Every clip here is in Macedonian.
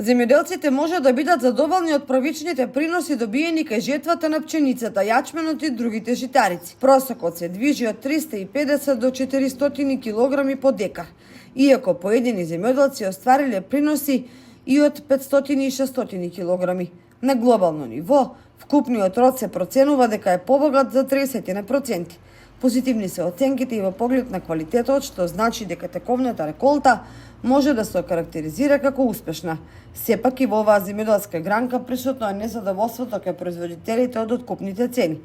Земјоделците може да бидат задоволни од правичните приноси добиени кај жетвата на пченицата, јачменот и другите житарици. Просекот се движи од 350 до 400 килограми по декар, иако поедини земјоделци оствариле приноси и од 500 и 600 килограми. На глобално ниво, вкупниот род се проценува дека е побогат за 30%. Позитивни се оценките и во поглед на квалитетот, што значи дека тековната реколта може да се окарактеризира како успешна. Сепак и во оваа земјоделска гранка присутно е незадоволството кај производителите од откупните цени.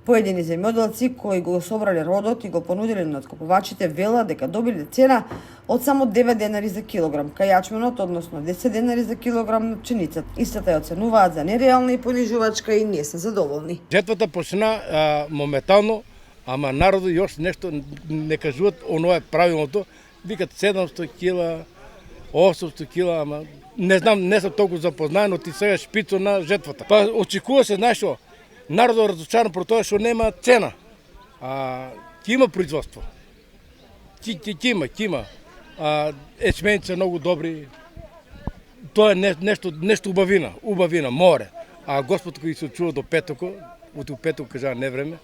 Поедини земјоделци кои го собрале родот и го понудиле на откупувачите велат дека добиле цена од само 9 денари за килограм кај јачменот, односно 10 денари за килограм на пченицата. Истата ја оценуваат за нереална и понижувачка и не се задоволни. Жетвата почна моментално, ама народот још нешто не кажуваат, оно е правилното. Викат 700 кила, 800 кила, ама не знам, не сум толку запознаен, но ти сега шпицо на жетвата. Па очекува се, знаеш што, народот разочаран про тоа што нема цена. Ќе има производство. Ќе има. Ечмените се многу добри. Тоа е нешто убавина, море. А Господ кој се чува до петоко, у петок кажа не време,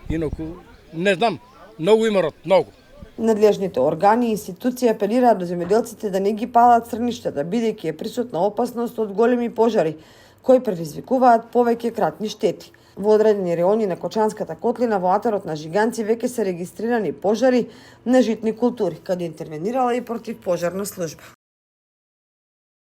инаку не знам, многу има род, многу. Надлежните органи и институции апелираат до земјоделците да не ги палат црништата, бидејќи е присутна опасност од големи пожари, кои предизвикуваат повеќе кратни штети. Во одредени реони на Кочанската котлина во атарот на Жиганци веќе се регистрирани пожари на житни култури, каде интервенирала и противпожарна служба.